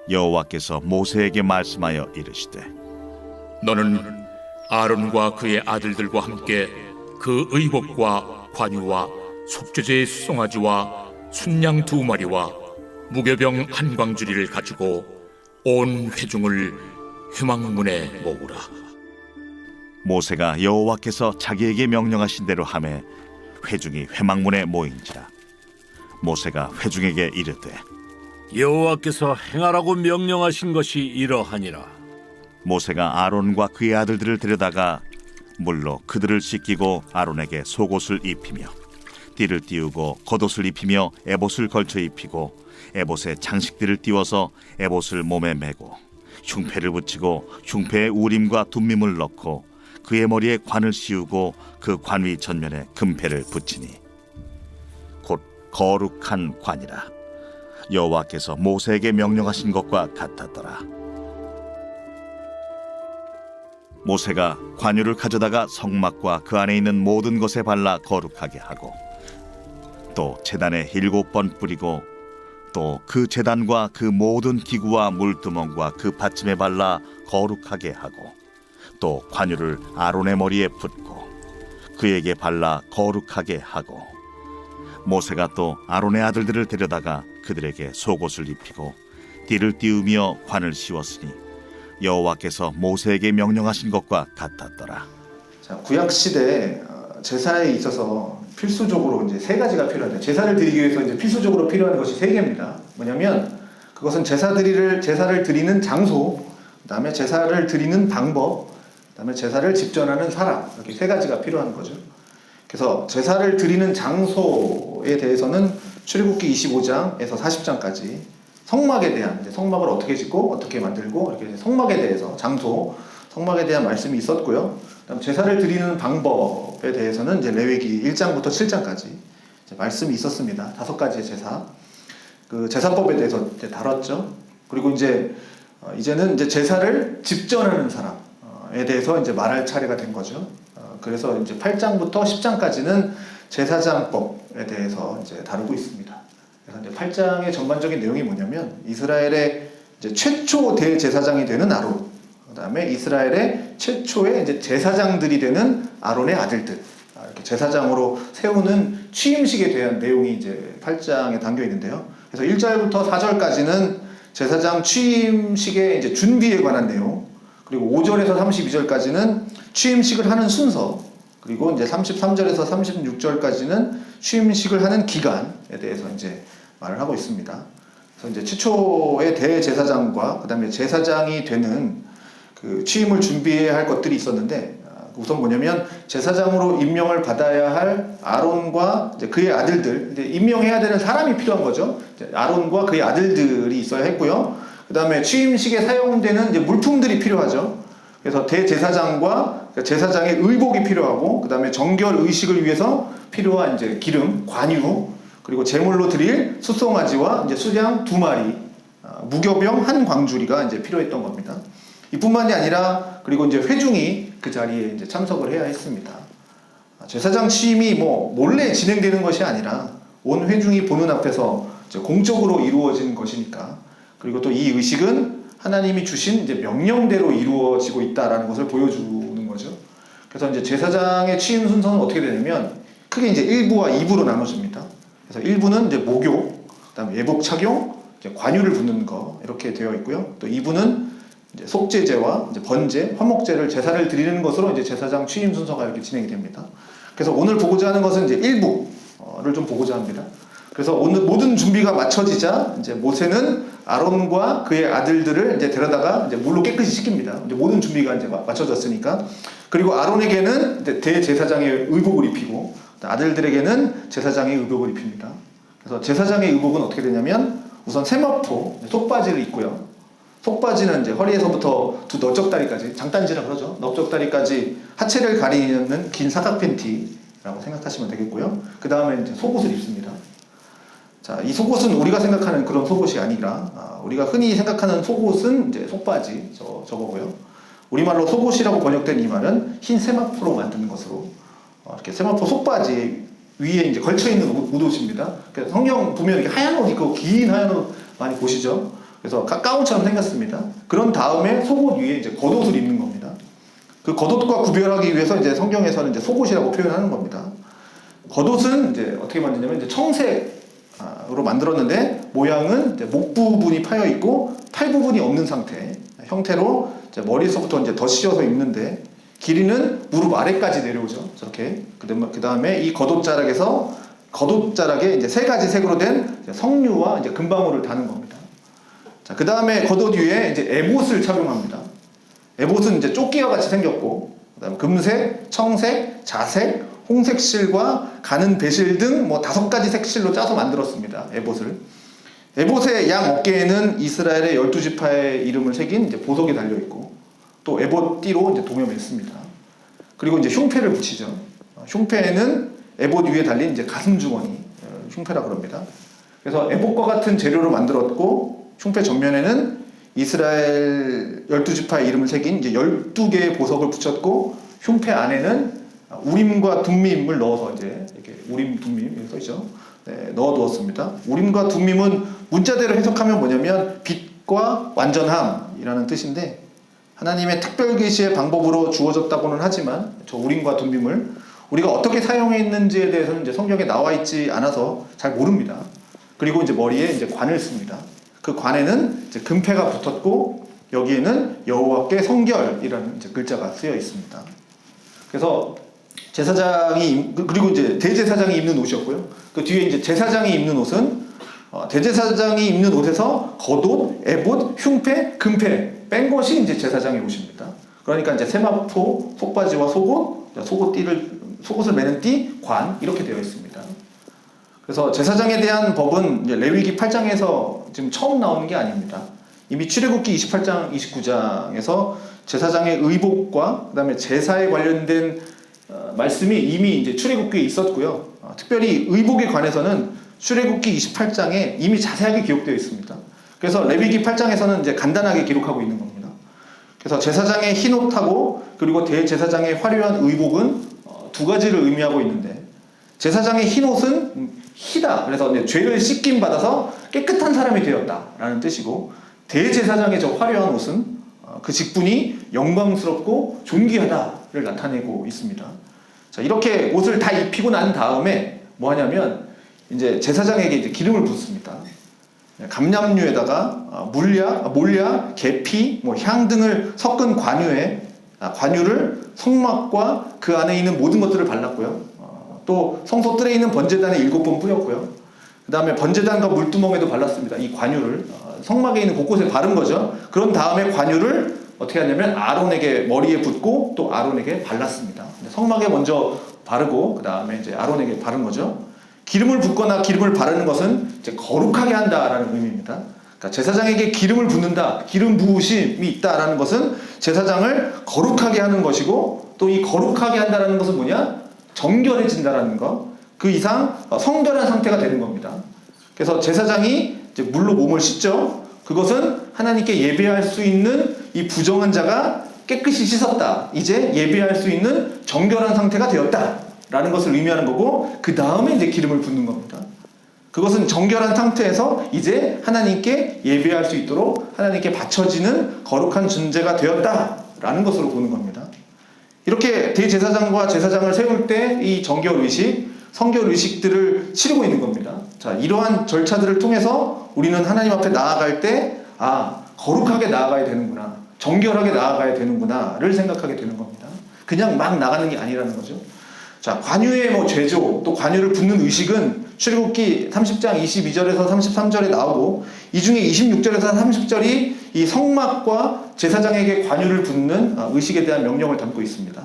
여호와께서 모세에게 말씀하여 이르시되 너는 아론과 그의 아들들과 함께 그 의복과 관유와 속죄제의 수송아지와 순양 2마리와 무교병 한 광주리를 가지고 온 회중을 회막문에 모으라. 모세가 여호와께서 자기에게 명령하신 대로 하매 회중이 회막문에 모인지라. 모세가 회중에게 이르되 여호와께서 행하라고 명령하신 것이 이러하니라. 모세가 아론과 그의 아들들을 데려다가 물로 그들을 씻기고 아론에게 속옷을 입히며 띠를 띄우고 겉옷을 입히며 에봇을 걸쳐 입히고 에봇에 장식들을 띄워서 에봇을 몸에 메고 흉패를 붙이고 흉패에 우림과 둠밈을 넣고 그의 머리에 관을 씌우고 그 관 위 전면에 금패를 붙이니 곧 거룩한 관이라. 여호와께서 모세에게 명령하신 것과 같았더라. 모세가 관유를 가져다가 성막과 그 안에 있는 모든 것에 발라 거룩하게 하고 또 제단에 7번 뿌리고 또 그 제단과 그 모든 기구와 물두멍과 그 받침에 발라 거룩하게 하고 또 관유를 아론의 머리에 붓고 그에게 발라 거룩하게 하고 모세가 또 아론의 아들들을 데려다가 그들에게 속옷을 입히고 띠를 띄우며 관을 씌웠으니 여호와께서 모세에게 명령하신 것과 같았더라. 자, 구약 시대 제사에 있어서 필수적으로 이제 3가지가 필요한데 제사를 드리기 위해서 이제 필수적으로 필요한 것이 3개입니다. 뭐냐면 그것은 제사를 드리는 장소, 그다음에 제사를 드리는 방법, 그다음에 제사를 집전하는 사람, 이렇게 3가지가 필요한 거죠. 그래서 제사를 드리는 장소에 대해서는 출애굽기 25장에서 40장까지 성막에 대한 성막을 어떻게 짓고 어떻게 만들고 이렇게 성막에 대해서 장소, 성막에 대한 말씀이 있었고요. 그다음 제사를 드리는 방법에 대해서는 이제 레위기 1장부터 7장까지 말씀이 있었습니다. 5가지의 제사, 그 제사법에 대해서 이제 다뤘죠. 그리고 이제는 이제 제사를 집전하는 사람에 대해서 이제 말할 차례가 된 거죠. 그래서 이제 8장부터 10장까지는 제사장법에 대해서 이제 다루고 있습니다. 그래서 이제 8장의 전반적인 내용이 뭐냐면 이스라엘의 이제 최초 대제사장이 되는 아론, 그다음에 이스라엘의 최초의 이제 제사장들이 되는 아론의 아들들, 이렇게 제사장으로 세우는 취임식에 대한 내용이 이제 8장에 담겨 있는데요. 그래서 1절부터 4절까지는 제사장 취임식의 이제 준비에 관한 내용, 그리고 5절에서 32절까지는 취임식을 하는 순서, 그리고 이제 33절에서 36절까지는 취임식을 하는 기간에 대해서 이제 말을 하고 있습니다. 그래서 이제 최초의 대제사장과 그다음에 제사장이 되는 그 취임을 준비해야 할 것들이 있었는데, 우선 뭐냐면 제사장으로 임명을 받아야 할 아론과 이제 그의 아들들, 이제 임명해야 되는 사람이 필요한 거죠. 아론과 그의 아들들이 있어야 했고요. 그다음에 취임식에 사용되는 이제 물품들이 필요하죠. 그래서 대제사장과 제사장의 의복이 필요하고, 그다음에 정결 의식을 위해서 필요한 이제 기름, 관유, 그리고 제물로 드릴 수송아지와 이제 수양 2마리, 무교병 한 광주리가 이제 필요했던 겁니다. 이뿐만이 아니라 그리고 이제 회중이 그 자리에 이제 참석을 해야 했습니다. 제사장 취임이 뭐 몰래 진행되는 것이 아니라 온 회중이 보는 앞에서 이제 공적으로 이루어진 것이니까, 그리고 또 이 의식은 하나님이 주신 이제 명령대로 이루어지고 있다라는 것을 보여주는 거죠. 그래서 이제 제사장의 취임 순서는 어떻게 되냐면 크게 이제 1부와 2부로 나눠집니다. 그래서 1부는 이제 목욕, 그다음에 예복 착용, 이제 관유를 붓는 거 이렇게 되어 있고요. 또 2부는 이제 속죄제와 이제 번제, 화목제를 제사를 드리는 것으로 이제 제사장 취임 순서가 이렇게 진행이 됩니다. 그래서 오늘 보고자 하는 것은 이제 1부를 좀 보고자 합니다. 그래서 오늘 모든 준비가 맞춰지자 이제 모세는 아론과 그의 아들들을 이제 데려다가 이제 물로 깨끗이 씻깁니다. 이제 모든 준비가 이제 맞춰졌으니까. 그리고 아론에게는 이제 대제사장의 의복을 입히고 아들들에게는 제사장의 의복을 입힙니다. 그래서 제사장의 의복은 어떻게 되냐면 우선 세마포, 속바지를 입고요. 속바지는 이제 허리에서부터 두 넓적다리까지, 장단지라 그러죠. 넓적다리까지 하체를 가리는 긴 사각 팬티라고 생각하시면 되겠고요. 그 다음에 이제 속옷을 입습니다. 자, 이 속옷은 우리가 생각하는 그런 속옷이 아니라 우리가 흔히 생각하는 속옷은 이제 속바지 저거고요. 우리말로 속옷이라고 번역된 이 말은 흰 세마포로 만드는 것으로 이렇게 세마포 속바지 위에 이제 걸쳐 있는 옷입니다. 성경 보면 이렇게 하얀 옷 입고 긴 하얀 옷 많이 보시죠. 그래서 가운처럼 생겼습니다. 그런 다음에 속옷 위에 이제 겉옷을 입는 겁니다. 그 겉옷과 구별하기 위해서 이제 성경에서는 이제 속옷이라고 표현하는 겁니다. 겉옷은 이제 어떻게 만드냐면 이제 청색으로 만들었는데 모양은 이제 목 부분이 파여 있고 팔 부분이 없는 상태 형태로 이제 머리에서부터 이제 덧씌워서 입는데 길이는 무릎 아래까지 내려오죠. 저렇게. 그 다음에 이 겉옷자락에 이제 세 가지 색으로 된 석류와 이제 금방울을 다는 겁니다. 자, 그 다음에 겉옷 위에 이제 에봇을 착용합니다. 에봇은 이제 조끼와 같이 생겼고, 그다음에 금색, 청색, 자색, 홍색 실과 가는 배실 등 뭐 5가지 색실로 짜서 만들었습니다. 에봇을. 에봇의 양 어깨에는 이스라엘의 12지파의 이름을 새긴 이제 보석이 달려 있고, 또 에봇 띠로 이제 동여맸습니다. 그리고 이제 흉패를 붙이죠. 흉패에는 에봇 위에 달린 이제 가슴 주머니, 흉패라 그럽니다. 그래서 에봇과 같은 재료로 만들었고, 흉패 전면에는 이스라엘 12지파의 이름을 새긴 이제 12개의 보석을 붙였고, 흉패 안에는 우림과 둠밈을 넣어서 이제 이렇게 우림 둠밈 이렇게 써 있죠. 네, 넣어 두었습니다. 우림과 둠밈은 문자대로 해석하면 뭐냐면 빛과 완전함이라는 뜻인데, 하나님의 특별 계시의 방법으로 주어졌다고는 하지만 저 우림과 둠밈을 우리가 어떻게 사용했는지에 대해서는 이제 성경에 나와 있지 않아서 잘 모릅니다. 그리고 이제 머리에 이제 관을 씁니다. 그 관에는 이제 금패가 붙었고 여기에는 여호와께 성결이라는 이제 글자가 쓰여 있습니다. 그래서 제사장이 그리고 이제 대제사장이 입는 옷이었고요. 그 뒤에 이제 제사장이 입는 옷은 대제사장이 입는 옷에서 겉옷, 에봇, 흉패, 금패 뺀 것이 이제 제사장의 옷입니다. 그러니까 이제 세마포, 속바지와 속옷을 매는 띠, 관 이렇게 되어 있습니다. 그래서 제사장에 대한 법은 이제 레위기 8장에서 지금 처음 나오는 게 아닙니다. 이미 출애굽기 28장, 29장에서 제사장의 의복과 그다음에 제사에 관련된 말씀이 이미 이제 출애굽기에 있었고요. 특별히 의복에 관해서는 출애굽기 28장에 이미 자세하게 기록되어 있습니다. 그래서 레위기 8장에서는 이제 간단하게 기록하고 있는 겁니다. 그래서 제사장의 흰 옷하고 그리고 대제사장의 화려한 의복은 두 가지를 의미하고 있는데, 제사장의 흰 옷은 희다. 그래서 이제 죄를 씻김 받아서 깨끗한 사람이 되었다라는 뜻이고, 대제사장의 저 화려한 옷은 그 직분이 영광스럽고 존귀하다를 나타내고 있습니다. 자, 이렇게 옷을 다 입히고 난 다음에 뭐 하냐면 이제 제사장에게 이제 기름을 붓습니다. 감람류에다가 몰약, 계피, 향 등을 섞은 관유를 성막과 그 안에 있는 모든 것들을 발랐고요. 또 성소 뜰에 있는 번제단에 7번 뿌렸고요. 그 다음에 번제단과 물두멍에도 발랐습니다. 이 관유를 성막에 있는 곳곳에 바른 거죠. 그런 다음에 관유를 어떻게 하냐면 아론에게 머리에 붓고 또 아론에게 발랐습니다. 성막에 먼저 바르고 그 다음에 이제 아론에게 바른 거죠. 기름을 붓거나 기름을 바르는 것은 이제 거룩하게 한다라는 의미입니다. 그러니까 제사장에게 기름을 붓는다, 기름 부으심이 있다라는 것은 제사장을 거룩하게 하는 것이고, 또 이 거룩하게 한다라는 것은 뭐냐? 정결해진다라는 것. 그 이상 성결한 상태가 되는 겁니다. 그래서 제사장이 이제 물로 몸을 씻죠. 그것은 하나님께 예배할 수 있는 이 부정한 자가 깨끗이 씻었다. 이제 예배할 수 있는 정결한 상태가 되었다. 라는 것을 의미하는 거고, 그 다음에 이제 기름을 붓는 겁니다. 그것은 정결한 상태에서 이제 하나님께 예배할 수 있도록 하나님께 바쳐지는 거룩한 존재가 되었다라는 것으로 보는 겁니다. 이렇게 대제사장과 제사장을 세울 때 이 정결의식, 성결의식들을 치르고 있는 겁니다. 자, 이러한 절차들을 통해서 우리는 하나님 앞에 나아갈 때 거룩하게 나아가야 되는구나, 정결하게 나아가야 되는구나를 생각하게 되는 겁니다. 그냥 막 나가는 게 아니라는 거죠. 자, 관유의 제조, 또 관유를 붓는 의식은 출애굽기 30장 22절에서 33절에 나오고, 이 중에 26절에서 30절이 이 성막과 제사장에게 관유를 붓는 의식에 대한 명령을 담고 있습니다.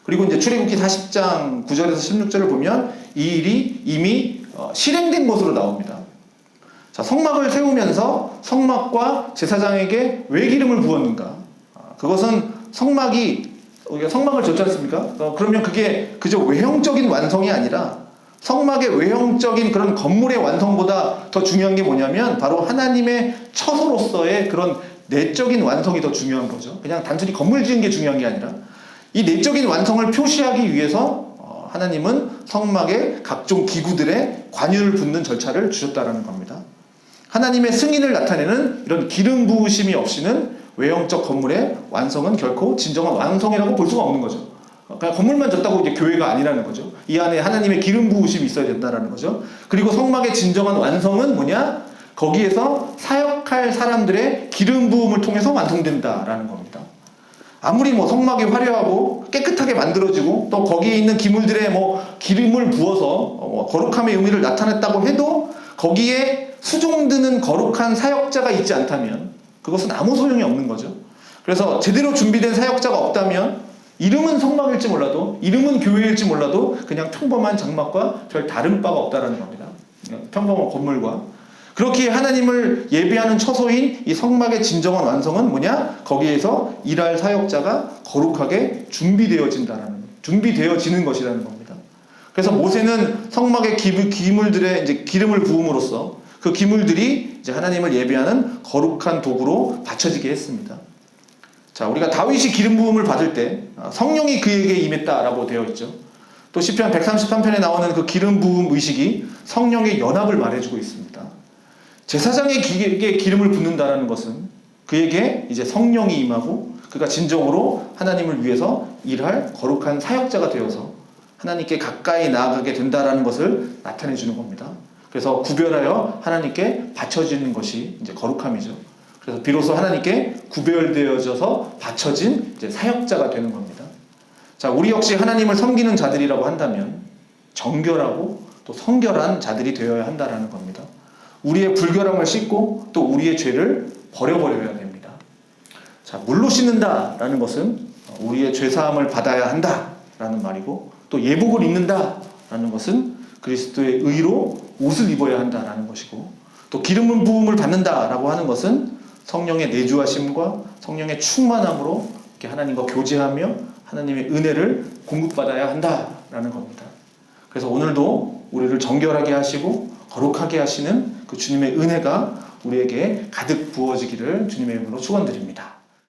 그리고 이제 출애굽기 40장 9절에서 16절을 보면 이 일이 이미 실행된 것으로 나옵니다. 자, 성막을 세우면서 성막과 제사장에게 왜 기름을 부었는가? 그것은 우리가 성막을 졌지 않습니까? 그러면 그게 그저 외형적인 완성이 아니라 성막의 외형적인 그런 건물의 완성보다 더 중요한 게 뭐냐면 바로 하나님의 처소로서의 그런 내적인 완성이 더 중요한 거죠. 그냥 단순히 건물 지은 게 중요한 게 아니라 이 내적인 완성을 표시하기 위해서 하나님은 성막의 각종 기구들에 관유를 붓는 절차를 주셨다라는 겁니다. 하나님의 승인을 나타내는 이런 기름 부으심이 없이는 외형적 건물의 완성은 결코 진정한 완성이라고 볼 수가 없는 거죠. 그냥 건물만 졌다고 이제 교회가 아니라는 거죠. 이 안에 하나님의 기름 부으심이 있어야 된다라는 거죠. 그리고 성막의 진정한 완성은 뭐냐? 거기에서 사역할 사람들의 기름 부음을 통해서 완성된다라는 겁니다. 아무리 뭐 성막이 화려하고 깨끗하게 만들어지고 또 거기에 있는 기물들의 뭐 기름을 부어서 거룩함의 의미를 나타냈다고 해도 거기에 수종드는 거룩한 사역자가 있지 않다면 그것은 아무 소용이 없는 거죠. 그래서 제대로 준비된 사역자가 없다면 이름은 성막일지 몰라도 이름은 교회일지 몰라도 그냥 평범한 장막과 별 다른 바가 없다라는 겁니다. 평범한 건물과. 그렇게 하나님을 예배하는 처소인 이 성막의 진정한 완성은 뭐냐? 거기에서 일할 사역자가 거룩하게 준비되어지는 것이라는 겁니다. 그래서 모세는 성막의 기물들의 이제 기름을 부음으로써 그 기물들이 이제 하나님을 예배하는 거룩한 도구로 받쳐지게 했습니다. 자, 우리가 다윗이 기름 부음을 받을 때 성령이 그에게 임했다라고 되어 있죠. 또 시편 133편에 나오는 그 기름 부음 의식이 성령의 연합을 말해주고 있습니다. 제사장에게 기름을 붓는다라는 것은 그에게 이제 성령이 임하고 그가 진정으로 하나님을 위해서 일할 거룩한 사역자가 되어서 하나님께 가까이 나아가게 된다라는 것을 나타내 주는 겁니다. 그래서 구별하여 하나님께 바쳐지는 것이 이제 거룩함이죠. 그래서 비로소 하나님께 구별되어져서 바쳐진 이제 사역자가 되는 겁니다. 자, 우리 역시 하나님을 섬기는 자들이라고 한다면 정결하고 또 성결한 자들이 되어야 한다라는 겁니다. 우리의 불결함을 씻고 또 우리의 죄를 버려버려야 됩니다. 자, 물로 씻는다라는 것은 우리의 죄사함을 받아야 한다라는 말이고 또 예복을 입는다라는 것은 그리스도의 의로 옷을 입어야 한다라는 것이고 또 기름 부음을 받는다라고 하는 것은 성령의 내주하심과 성령의 충만함으로 이렇게 하나님과 교제하며 하나님의 은혜를 공급받아야 한다라는 겁니다. 그래서 오늘도 우리를 정결하게 하시고 거룩하게 하시는 그 주님의 은혜가 우리에게 가득 부어지기를 주님의 이름으로 축원드립니다.